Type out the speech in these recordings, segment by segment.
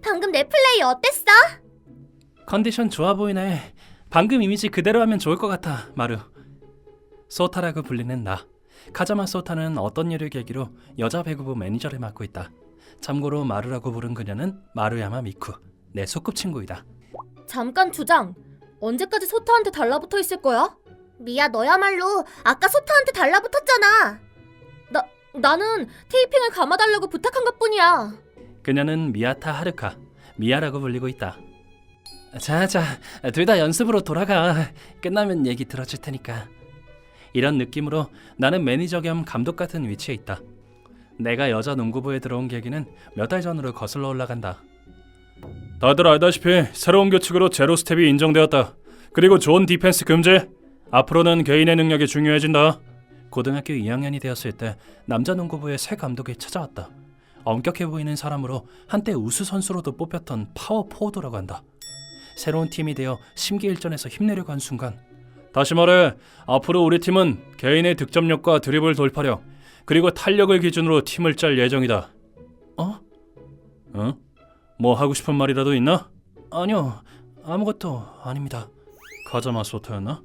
방금 내 플레이 어땠어? 컨디션 좋아 보이네. 방금 이미지 그대로 하면 좋을 것 같아, 마루. 소타라고 불리는 나. 카자마 소타는 어떤 일을 계기로 여자 배구부 매니저를 맡고 있다. 참고로 마루라고 부른 그녀는 마루야마 미쿠, 내 소꿉친구이다. 잠깐 주장. 언제까지 소타한테 달라붙어 있을 거야? 미야, 너야말로 아까 소타한테 달라붙었잖아. 나는 테이핑을 감아달라고 부탁한 것뿐이야. 그녀는 미야타 하루카, 미야라고 불리고 있다. 자자, 둘 다 연습으로 돌아가. 끝나면 얘기 들어줄 테니까. 이런 느낌으로 나는 매니저 겸 감독 같은 위치에 있다. 내가 여자 농구부에 들어온 계기는 몇 달 전으로 거슬러 올라간다. 다들 알다시피 새로운 규칙으로 제로 스텝이 인정되었다. 그리고 존 디펜스 금지. 앞으로는 개인의 능력이 중요해진다. 고등학교 2학년이 되었을 때 남자 농구부의 새 감독이 찾아왔다. 엄격해 보이는 사람으로 한때 우수 선수로도 뽑혔던 파워 포워드라고 한다. 새로운 팀이 되어 심기일전에서 힘내려고 한 순간, 다시 말해 앞으로 우리 팀은 개인의 득점력과 드리블 돌파력 그리고 탄력을 기준으로 팀을 짤 예정이다. 뭐 하고 싶은 말이라도 있나? 아니요, 아무것도 아닙니다. 카자마 소타였나?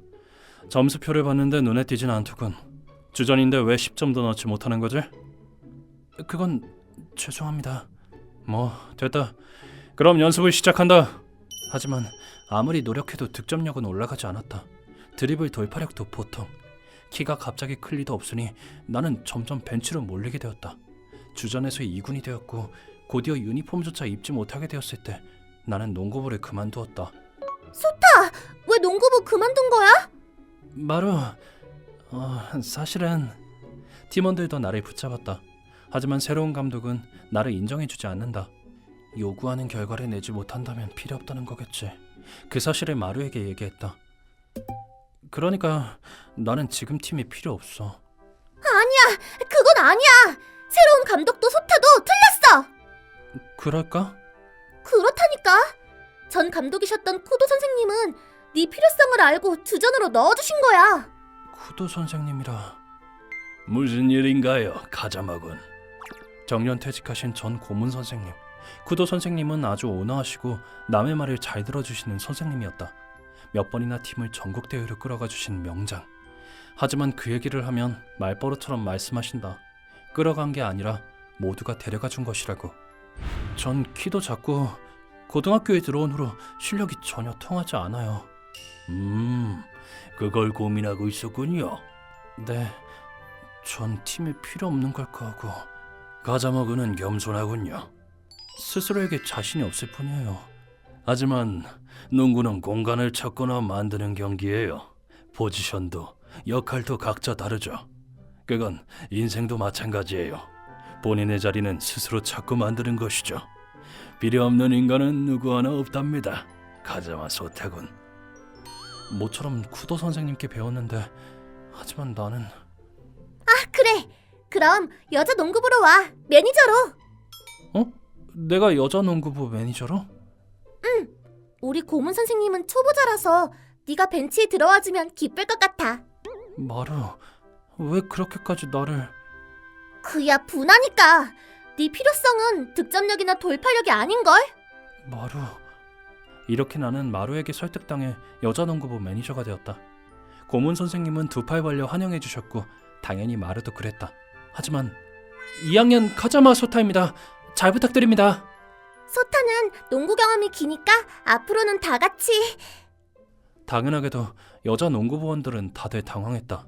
점수표를 봤는데 눈에 띄진 않더군. 주전인데 왜 10점도 넣지 못하는 거지? 그건 죄송합니다. 뭐 됐다. 그럼 연습을 시작한다. 하지만 아무리 노력해도 득점력은 올라가지 않았다. 드리블 돌파력도 보통. 키가 갑자기 클 리도 없으니 나는 점점 벤치로 몰리게 되었다. 주전에서 2군이 되었고 곧이어 유니폼조차 입지 못하게 되었을 때 나는 농구부를 그만두었다. 소타! 왜 농구부 그만둔 거야? 마루, 사실은 팀원들도 나를 붙잡았다. 하지만 새로운 감독은 나를 인정해주지 않는다. 요구하는 결과를 내지 못한다면 필요 없다는 거겠지. 그 사실을 마루에게 얘기했다. 그러니까 나는 지금 팀이 필요 없어. 아니야, 그건 아니야. 새로운 감독도 소타도 틀렸어. 그럴까? 그렇다니까. 전 감독이셨던 쿠도 선생님은 네 필요성을 알고 주전으로 넣어주신 거야. 쿠도 선생님이라. 무슨 일인가요, 카자마군? 정년 퇴직하신 전 고문 선생님. 쿠도 선생님은 아주 온화하시고 남의 말을 잘 들어주시는 선생님이었다. 몇 번이나 팀을 전국 대회로 끌어가 주신 명장. 하지만 그 얘기를 하면 말버릇처럼 말씀하신다. 끌어간 게 아니라 모두가 데려가 준 것이라고. 전 키도 작고 고등학교에 들어온 후로 실력이 전혀 통하지 않아요. 그걸 고민하고 있었군요. 네, 전 팀에 필요 없는 걸까 하고. 가자마그는 겸손하군요. 스스로에게 자신이 없을 뿐이에요. 하지만 농구는 공간을 찾거나 만드는 경기예요. 포지션도 역할도 각자 다르죠. 그건 인생도 마찬가지예요. 본인의 자리는 스스로 찾고 만드는 것이죠. 필요 없는 인간은 누구 하나 없답니다. 가자마 소타군. 모처럼 쿠도 선생님께 배웠는데, 하지만 나는... 그래. 그럼 여자 농구부로 와. 매니저로. 내가 여자 농구부 매니저로? 우리 고문 선생님은 초보자라서 네가 벤치에 들어와주면 기쁠 것 같아. 마루, 왜 그렇게까지 나를... 그야 분하니까. 네 필요성은 득점력이나 돌파력이 아닌걸? 마루... 이렇게 나는 마루에게 설득당해 여자 농구부 매니저가 되었다. 고문 선생님은 두 팔 벌려 환영해 주셨고 당연히 마루도 그랬다. 하지만 2학년 카자마 소타입니다. 잘 부탁드립니다. 소타는 농구 경험이 기니까 앞으로는 다 같이. 당연하게도 여자 농구부원들은 다들 당황했다.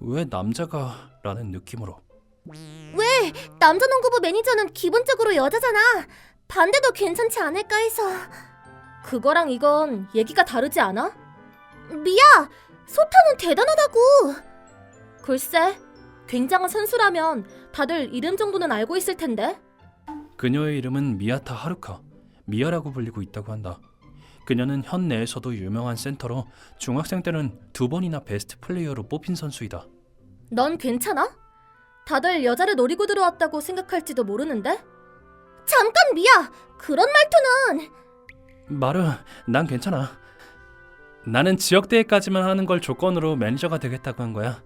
왜 남자가? 라는 느낌으로. 왜? 남자 농구부 매니저는 기본적으로 여자잖아. 반대도 괜찮지 않을까 해서. 그거랑 이건 얘기가 다르지 않아? 미야, 소타는 대단하다고. 글쎄, 굉장한 선수라면 다들 이름 정도는 알고 있을 텐데. 그녀의 이름은 미야타 하루카, 미야라고 불리고 있다고 한다. 그녀는 현 내에서도 유명한 센터로 중학생 때는 2번이나 베스트 플레이어로 뽑힌 선수이다. 넌 괜찮아? 다들 여자를 노리고 들어왔다고 생각할지도 모르는데? 잠깐 미야! 그런 말투는... 마루, 난 괜찮아. 나는 지역대회까지만 하는 걸 조건으로 매니저가 되겠다고 한 거야.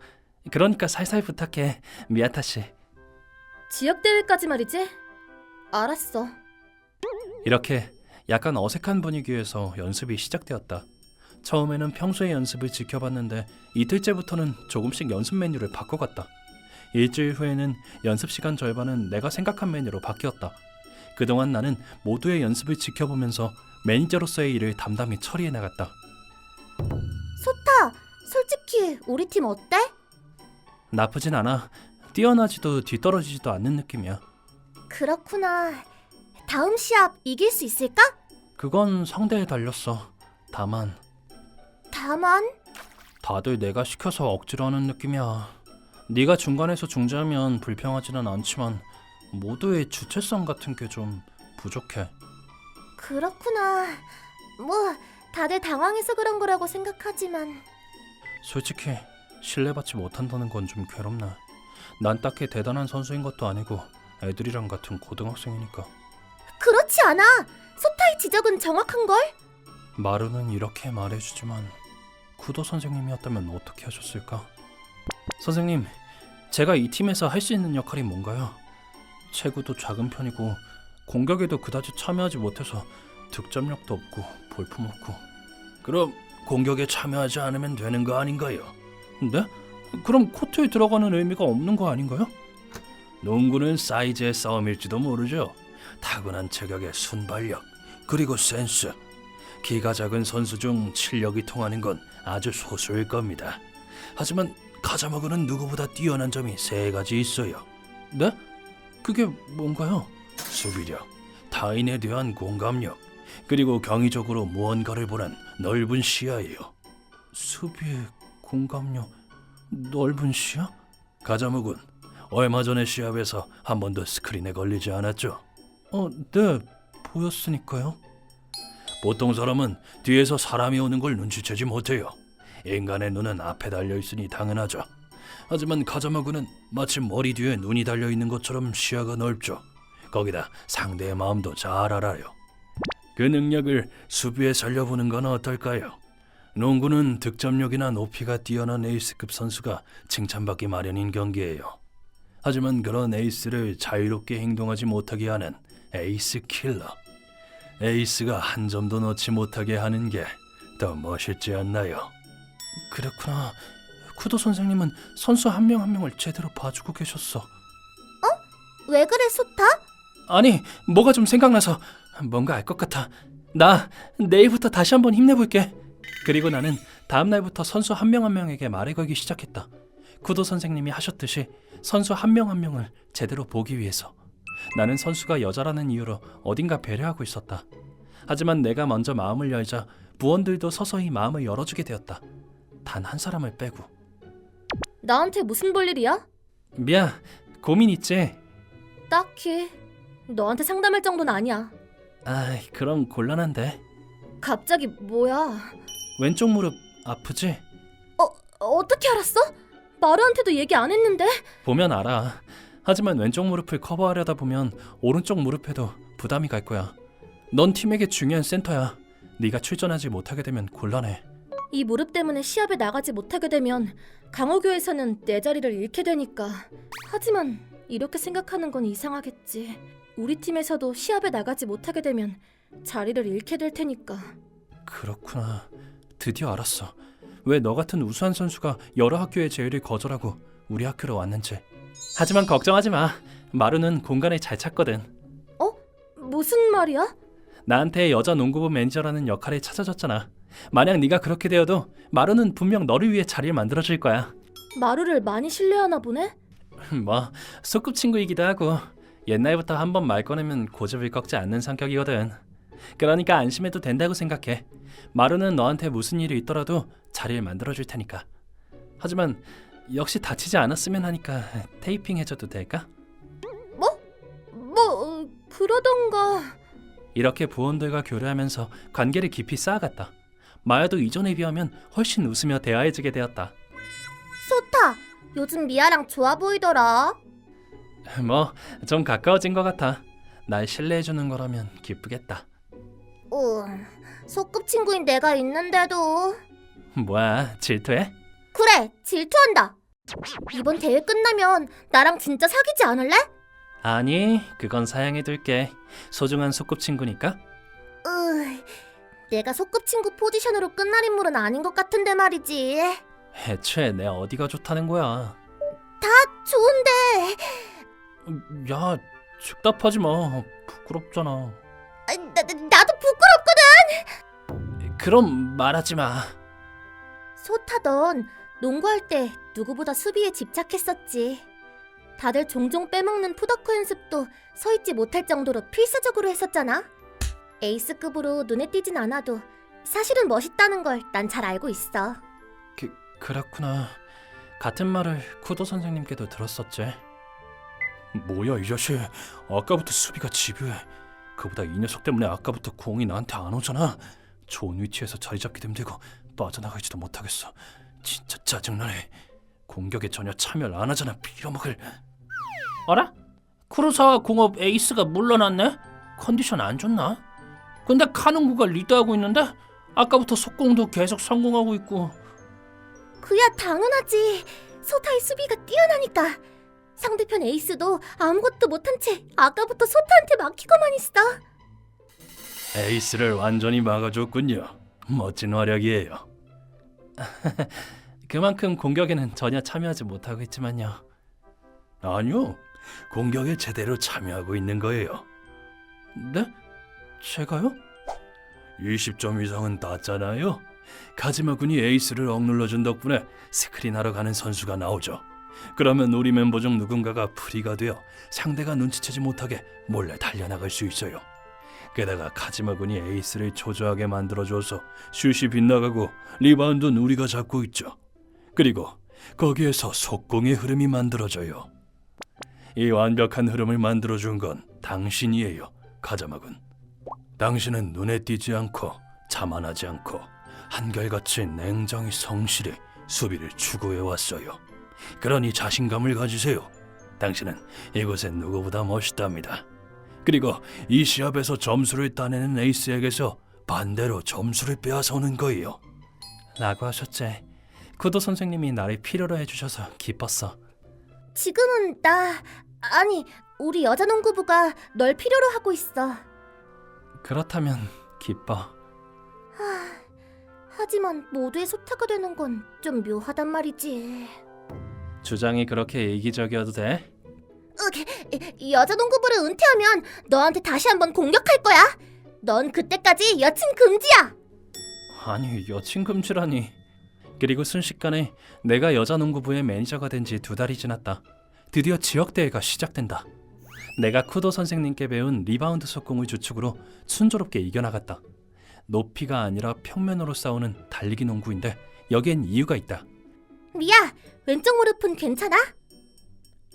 그러니까 살살 부탁해, 미야타 씨. 지역대회까지 말이지? 알았어. 이렇게 약간 어색한 분위기에서 연습이 시작되었다. 처음에는 평소의 연습을 지켜봤는데 이틀째부터는 조금씩 연습 메뉴를 바꿔갔다. 일주일 후에는 연습 시간 절반은 내가 생각한 메뉴로 바뀌었다. 그동안 나는 모두의 연습을 지켜보면서 매니저로서의 일을 담담히 처리해 나갔다. 소타, 솔직히 우리 팀 어때? 나쁘진 않아. 뛰어나지도 뒤떨어지지도 않는 느낌이야. 그렇구나. 다음 시합 이길 수 있을까? 그건 상대에 달렸어. 다만 다들 내가 시켜서 억지로 하는 느낌이야. 네가 중간에서 중재하면 불평하지는 않지만 모두의 주체성 같은 게 좀 부족해. 그렇구나. 뭐 다들 당황해서 그런 거라고 생각하지만 솔직히 신뢰받지 못한다는 건 좀 괴롭네. 난 딱히 대단한 선수인 것도 아니고 애들이랑 같은 고등학생이니까. 그렇지 않아. 소타의 지적은 정확한걸? 마루는 이렇게 말해주지만 쿠도 선생님이었다면 어떻게 하셨을까? 선생님, 제가 이 팀에서 할 수 있는 역할이 뭔가요? 체구도 작은 편이고 공격에도 그다지 참여하지 못해서 득점력도 없고 볼품없고. 그럼 공격에 참여하지 않으면 되는 거 아닌가요? 네? 그럼 코트에 들어가는 의미가 없는 거 아닌가요? 농구는 사이즈의 싸움일지도 모르죠. 타고난 체격의 순발력, 그리고 센스. 키가 작은 선수 중 실력이 통하는 건 아주 소수일 겁니다. 하지만 가자마고는 누구보다 뛰어난 점이 3가지 있어요. 네? 그게 뭔가요? 수비력, 타인에 대한 공감력, 그리고 경이적으로 무언가를 보는 넓은 시야예요. 수비의 공감력, 넓은 시야? 가자마고는 얼마 전에 시합에서 한 번도 스크린에 걸리지 않았죠? 네, 보였으니까요. 보통 사람은 뒤에서 사람이 오는 걸 눈치채지 못해요. 인간의 눈은 앞에 달려있으니 당연하죠. 하지만 가자마고는 마치 머리 뒤에 눈이 달려있는 것처럼 시야가 넓죠. 거기다 상대의 마음도 잘 알아요. 그 능력을 수비에 살려보는 건 어떨까요? 농구는 득점력이나 높이가 뛰어난 에이스급 선수가 칭찬받기 마련인 경기예요. 하지만 그런 에이스를 자유롭게 행동하지 못하게 하는 에이스 킬러. 에이스가 한 점도 넣지 못하게 하는 게 더 멋있지 않나요? 그렇구나. 쿠도 선생님은 선수 한 명 한 명을 제대로 봐주고 계셨어. 왜 그래, 소타? 아니, 뭐가 좀 생각나서 뭔가 알 것 같아. 나 내일부터 다시 한번 힘내볼게. 그리고 나는 다음 날부터 선수 한 명 한 명에게 말을 걸기 시작했다. 쿠도 선생님이 하셨듯이 선수 한 명 한 명을 제대로 보기 위해서. 나는 선수가 여자라는 이유로 어딘가 배려하고 있었다. 하지만 내가 먼저 마음을 열자 부원들도 서서히 마음을 열어주게 되었다. 단 한 사람을 빼고. 나한테 무슨 볼 일이야? 미야, 고민 있지? 딱히 너한테 상담할 정도는 아니야. 그럼 곤란한데. 갑자기 뭐야? 왼쪽 무릎 아프지? 어떻게 알았어? 마루한테도 얘기 안 했는데. 보면 알아. 하지만 왼쪽 무릎을 커버하려다 보면 오른쪽 무릎에도 부담이 갈 거야. 넌 팀에게 중요한 센터야. 네가 출전하지 못하게 되면 곤란해. 이 무릎 때문에 시합에 나가지 못하게 되면 강호교에서는 내 자리를 잃게 되니까. 하지만 이렇게 생각하는 건 이상하겠지. 우리 팀에서도 시합에 나가지 못하게 되면 자리를 잃게 될 테니까. 그렇구나. 드디어 알았어. 왜 너 같은 우수한 선수가 여러 학교의 제의를 거절하고 우리 학교로 왔는지. 하지만 걱정하지 마. 마루는 공간을 잘 찾거든. 무슨 말이야? 나한테 여자 농구부 매니저라는 역할을 찾아줬잖아. 만약 네가 그렇게 되어도 마루는 분명 너를 위해 자리를 만들어줄 거야. 마루를 많이 신뢰하나 보네? 뭐 소꿉친구이기도 하고 옛날부터 한번 말 꺼내면 고집을 꺾지 않는 성격이거든. 그러니까 안심해도 된다고 생각해. 마루는 너한테 무슨 일이 있더라도 자리를 만들어줄 테니까. 하지만 역시 다치지 않았으면 하니까 테이핑 해줘도 될까? 그러던가. 이렇게 부원들과 교류하면서 관계를 깊이 쌓아갔다. 마야도 이전에 비하면 훨씬 웃으며 대화해주게 되었다. 소타, 요즘 미아랑 좋아 보이더라. 뭐 좀 가까워진 것 같아. 날 신뢰해주는 거라면 기쁘겠다. 소꿉친구인 내가 있는데도. 뭐야, 질투해? 그래, 질투한다. 이번 대회 끝나면 나랑 진짜 사귀지 않을래? 아니, 그건 사양해둘게. 소중한 소꿉친구니까. 내가 소꿉친구 포지션으로 끝날 인물은 아닌 것 같은데 말이지. 애초에 내 어디가 좋다는 거야. 좋은데. 야, 즉답하지 마. 부끄럽잖아. 나도 부끄럽거든. 그럼 말하지 마. 소타 넌 농구할 때 누구보다 수비에 집착했었지. 다들 종종 빼먹는 푸더크 연습도 서있지 못할 정도로 필수적으로 했었잖아. 에이스급으로 눈에 띄진 않아도 사실은 멋있다는 걸 난 잘 알고 있어. 그렇구나. 같은 말을 쿠도 선생님께도 들었었지. 뭐야 이 자식. 아까부터 수비가 집요해. 그보다 이 녀석 때문에 아까부터 공이 나한테 안 오잖아. 좋은 위치에서 자리 잡기도 힘들고 빠져나가지도 못하겠어. 진짜 짜증나네. 공격에 전혀 참여를 안 하잖아. 빌어먹을. 어라? 쿠로사와 공업 에이스가 물러났네? 컨디션 안 좋나? 근데 카누구가 리드하고 있는데? 아까부터 속공도 계속 성공하고 있고. 그야 당연하지. 소타의 수비가 뛰어나니까. 상대편 에이스도 아무것도 못한 채 아까부터 소타한테 막히고만 있어. 에이스를 완전히 막아줬군요. 멋진 활약이에요. 그만큼 공격에는 전혀 참여하지 못하고 있지만요. 아니요. 공격에 제대로 참여하고 있는 거예요. 네? 제가요? 20점 이상은 땄잖아요. 가지마 군이 에이스를 억눌러준 덕분에 스크린하러 가는 선수가 나오죠. 그러면 우리 멤버 중 누군가가 프리가 되어 상대가 눈치채지 못하게 몰래 달려나갈 수 있어요. 게다가 카지마 군이 에이스를 초조하게 만들어줘서 슛이 빗나가고 리바운드는 우리가 잡고 있죠. 그리고 거기에서 속공의 흐름이 만들어져요. 이 완벽한 흐름을 만들어준 건 당신이에요, 카자마 군. 당신은 눈에 띄지 않고 자만하지 않고 한결같이 냉정히 성실히 수비를 추구해왔어요. 그러니 자신감을 가지세요. 당신은 이곳에 누구보다 멋있답니다. 그리고 이 시합에서 점수를 따내는 에이스에게서 반대로 점수를 빼앗아오는 거예요. 라고 하셨지. 쿠도 선생님이 나를 필요로 해주셔서 기뻤어. 지금은 아니 우리 여자농구부가 널 필요로 하고 있어. 그렇다면 기뻐. 하지만 모두의 소타가 되는 건 좀 묘하단 말이지. 주장이 그렇게 이기적이어도 돼? 여자농구부를 은퇴하면 너한테 다시 한번 공격할 거야. 넌 그때까지 여친 금지야. 아니, 여친 금지라니. 그리고 순식간에 내가 여자농구부의 매니저가 된 지 2달이 지났다. 드디어 지역대회가 시작된다. 내가 쿠도 선생님께 배운 리바운드 속공을 주축으로 순조롭게 이겨나갔다. 높이가 아니라 평면으로 싸우는 달리기 농구인데 여기엔 이유가 있다. 미야, 왼쪽 무릎은 괜찮아?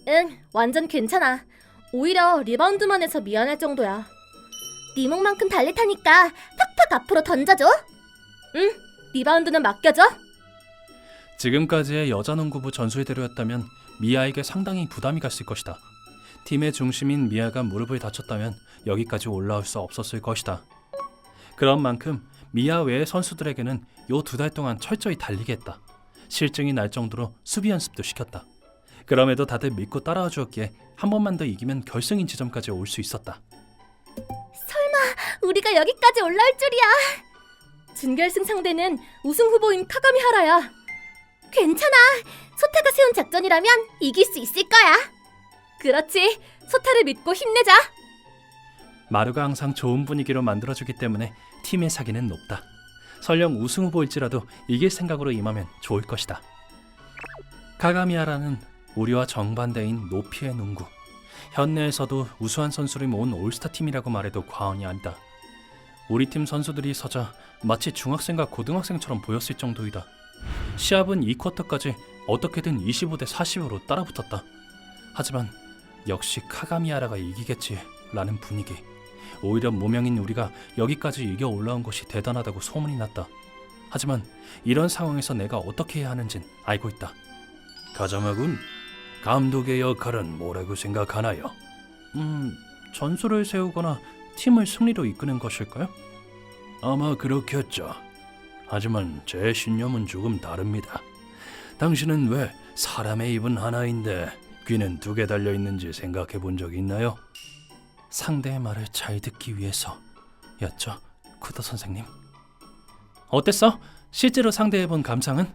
응, 완전 괜찮아. 오히려 리바운드만 해서 미안할 정도야. 네 목만큼 달릴 타니까 팍팍 앞으로 던져줘. 응, 리바운드는 맡겨줘. 지금까지의 여자농구부 전술대로였다면 미아에게 상당히 부담이 갔을 것이다. 팀의 중심인 미아가 무릎을 다쳤다면 여기까지 올라올 수 없었을 것이다. 그런 만큼 미아 외의 선수들에게는 요 2달 동안 철저히 달리게 했다. 실증이 날 정도로 수비 연습도 시켰다. 그럼에도 다들 믿고 따라와 주었기에 한 번만 더 이기면 결승인 지점까지 올 수 있었다. 설마 우리가 여기까지 올라올 줄이야. 준결승 상대는 우승 후보인 카가미하라야. 괜찮아. 소타가 세운 작전이라면 이길 수 있을 거야. 그렇지. 소타를 믿고 힘내자. 마루가 항상 좋은 분위기로 만들어주기 때문에 팀의 사기는 높다. 설령 우승 후보일지라도 이길 생각으로 임하면 좋을 것이다. 카가미하라는 우리와 정반대인 높이의 농구. 현내에서도 우수한 선수를 모은 올스타 팀이라고 말해도 과언이 아니다. 우리 팀 선수들이 서자 마치 중학생과 고등학생처럼 보였을 정도이다. 시합은 2쿼터까지 어떻게든 25대 40으로 따라붙었다. 하지만 역시 카가미하라가 이기겠지 라는 분위기. 오히려 무명인 우리가 여기까지 이겨 올라온 것이 대단하다고 소문이 났다. 하지만 이런 상황에서 내가 어떻게 해야 하는진 알고 있다. 가자마군, 감독의 역할은 뭐라고 생각하나요? 전술을 세우거나 팀을 승리로 이끄는 것일까요? 아마 그렇겠죠. 하지만 제 신념은 조금 다릅니다. 당신은 왜 사람의 입은 하나인데 귀는 두 개 달려 있는지 생각해 본 적 있나요? 상대의 말을 잘 듣기 위해서였죠, 쿠더 선생님. 어땠어? 실제로 상대해 본 감상은?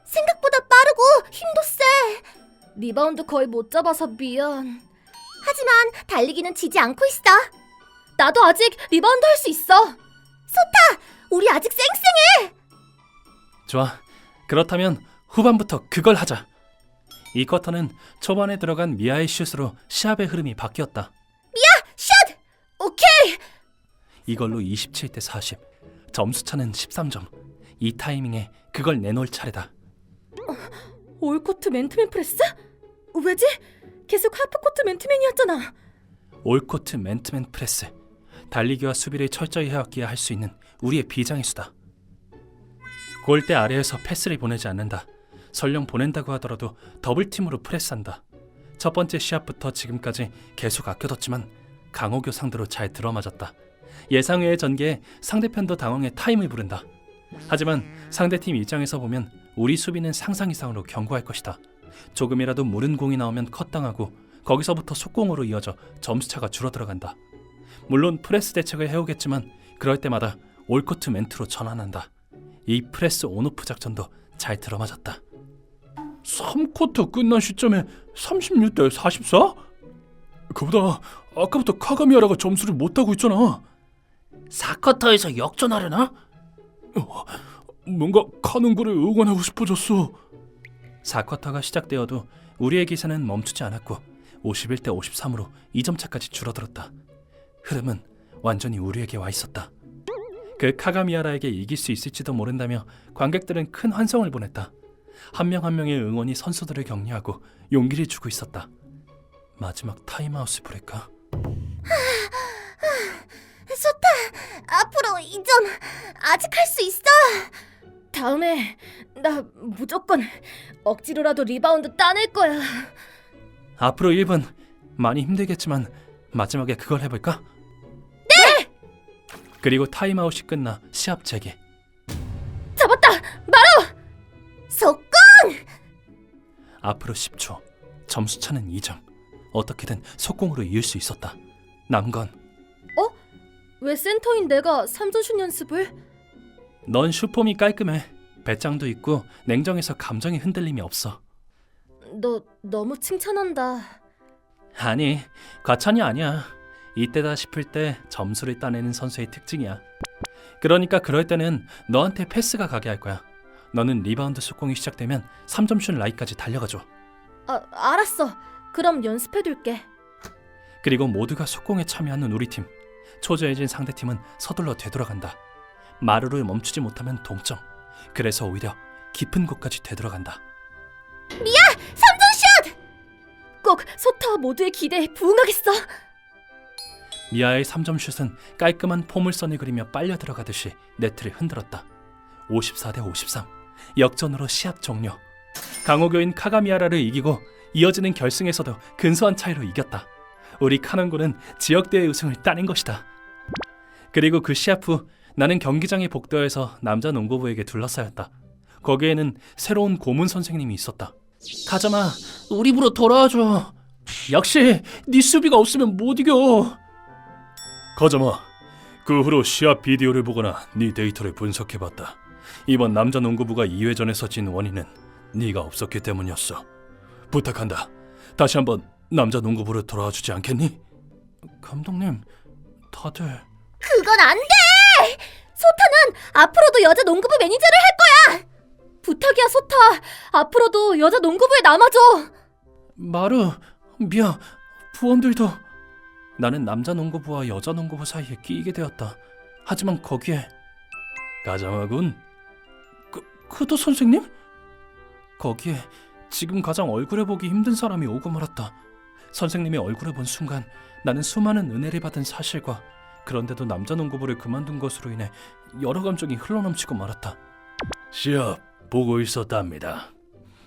생각보다 빠르고 힘도 세. 리바운드 거의 못 잡아서 미안. 하지만 달리기는 지지 않고 있어. 나도 아직 리바운드 할 수 있어. 소타, 우리 아직 쌩쌩해. 좋아. 그렇다면 후반부터 그걸 하자. 이 쿼터는 초반에 들어간 미아의 슛으로 시합의 흐름이 바뀌었다. 샷! 오케이. 이걸로 27대 40. 점수차는 13점. 이 타이밍에 그걸 내놓을 차례다. 올코트 맨투맨 프레스? 왜지? 계속 하프코트 맨투맨이었잖아. 올코트 맨투맨 프레스. 달리기와 수비를 철저히 해왔기에 할 수 있는 우리의 비장의 수다. 골대 아래에서 패스를 보내지 않는다. 설령 보낸다고 하더라도 더블팀으로 프레스한다. 첫 번째 시합부터 지금까지 계속 아껴뒀지만 강호교 상대로 잘 들어맞았다. 예상 외의 전개에 상대편도 당황해 타임을 부른다. 하지만 상대팀 입장에서 보면 우리 수비는 상상 이상으로 견고할 것이다. 조금이라도 무른 공이 나오면 컷당하고 거기서부터 속공으로 이어져 점수차가 줄어들어간다. 물론 프레스 대책을 해오겠지만 그럴 때마다 올코트 멘트로 전환한다. 이 프레스 온오프 작전도 잘 들어맞았다. 3쿼터 끝난 시점에 36대 44? 그보다 아까부터 카가미야라가 점수를 못 따고 있잖아. 4쿼터에서 역전하려나? 뭔가 카눈구를 응원하고 싶어졌어. 4쿼터가 시작되어도 우리의 기세는 멈추지 않았고 51대 53으로 2점 차까지 줄어들었다. 흐름은 완전히 우리에게 와 있었다. 그 카가미야라에게 이길 수 있을지도 모른다며 관객들은 큰 환성을 보냈다. 한 명 한 명의 응원이 선수들을 격려하고 용기를 주고 있었다. 마지막 타임아웃을 부를까? 소타, 앞으로 2점 아직 할 수 있어. 다음에 나 무조건 억지로라도 리바운드 따낼 거야. 앞으로 1분. 많이 힘들겠지만 마지막에 그걸 해볼까? 네! 그리고 타임아웃이 끝나 시합 재개. 잡았다! 마루! 속공! 앞으로 10초. 점수차는 2점. 어떻게든 속공으로 이을 수 있었다. 남건 왜 센터인 내가 3점슛 연습을? 넌 슈폼이 깔끔해. 배짱도 있고 냉정해서 감정의 흔들림이 없어. 너 너무 칭찬한다. 아니, 과찬이 아니야. 이때다 싶을 때 점수를 따내는 선수의 특징이야. 그러니까 그럴 때는 너한테 패스가 가게 할 거야. 너는 리바운드 속공이 시작되면 3점슛 라인까지 달려가줘. 알았어. 그럼 연습해둘게. 그리고 모두가 속공에 참여하는 우리 팀. 초조해진 상대팀은 서둘러 되돌아간다. 마루를 멈추지 못하면 동점. 그래서 오히려 깊은 곳까지 되돌아간다. 3점슛! 꼭 소타와 모두의 기대에 부응하겠어. 미아의 3점 슛은 깔끔한 포물선을 그리며 빨려 들어가듯이 네트를 흔들었다. 54대 53. 역전으로 시합 종료. 강호교인 카가미야라를 이기고 이어지는 결승에서도 근소한 차이로 이겼다. 우리 카논고는 지역대회 우승을 따낸 것이다. 그리고 그 시합 후 나는 경기장에 복도에서 남자 농구부에게 둘러싸였다. 거기에는 새로운 고문 선생님이 있었다. 가자마, 우리 부로 돌아와줘. 역시 네 수비가 없으면 못 이겨. 가자마, 그 후로 시합 비디오를 보거나 네 데이터를 분석해봤다. 이번 남자 농구부가 2회전에서 진 원인은 네가 없었기 때문이었어. 부탁한다. 다시 한번 남자 농구부로 돌아와 주지 않겠니? 감독님, 다들... 그건 안 돼! 소타는 앞으로도 여자 농구부 매니저를 할 거야! 부탁이야, 소타. 앞으로도 여자 농구부에 남아줘. 마루, 미야, 부원들도... 나는 남자 농구부와 여자 농구부 사이에 끼이게 되었다. 하지만 거기에... 가장하군. 쿠도 선생님? 거기에 지금 가장 얼굴을 보기 힘든 사람이 오고 말았다. 선생님의 얼굴을 본 순간 나는 수많은 은혜를 받은 사실과 그런데도 남자 농구부를 그만둔 것으로 인해 여러 감정이 흘러넘치고 말았다. 시합 보고 있었답니다.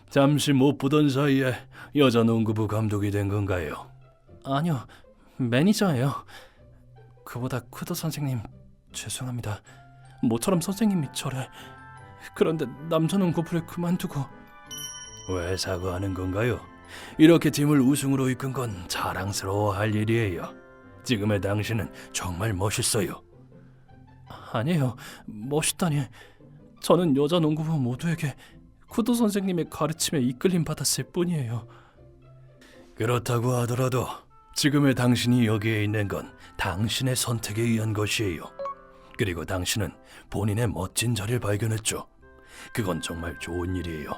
잠시 못 보던 사이에 여자 농구부 감독이 된 건가요? 아니요, 매니저예요. 그보다 쿠도 선생님, 죄송합니다. 모처럼 선생님이 저를... 그런데 남자 농구부를 그만두고... 왜 사과하는 건가요? 이렇게 팀을 우승으로 이끈 건 자랑스러워할 일이에요. 지금의 당신은 정말 멋있어요. 아니에요. 멋있다니. 저는 여자 농구부 모두에게 쿠도 선생님의 가르침에 이끌림 받았을 뿐이에요. 그렇다고 하더라도 지금의 당신이 여기에 있는 건 당신의 선택에 의한 것이에요. 그리고 당신은 본인의 멋진 자리를 발견했죠. 그건 정말 좋은 일이에요.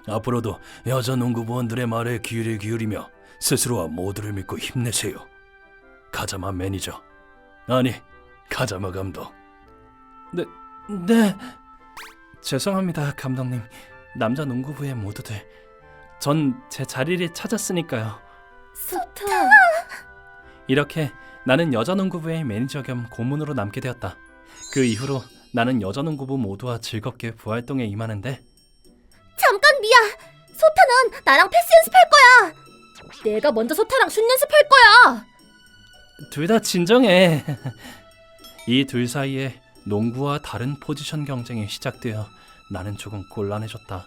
앞으로도 여자 농구부원들의 말에 귀를 기울이며 스스로와 모두를 믿고 힘내세요. 가자마 매니저. 아니, 가자마 감독. 네. 죄송합니다, 감독님. 남자 농구부의 모두들. 전 제 자리를 찾았으니까요. 소타. 이렇게 나는 여자 농구부의 매니저 겸 고문으로 남게 되었다. 그 이후로 나는 여자 농구부 모두와 즐겁게 부활동에 임하는데 잠깐 미야. 소타는 나랑 패스 연습할 거야. 내가 먼저 소타랑 슛 연습할 거야. 둘 다 진정해. 이 둘 사이에 농구와 다른 포지션 경쟁이 시작되어 나는 조금 곤란해졌다.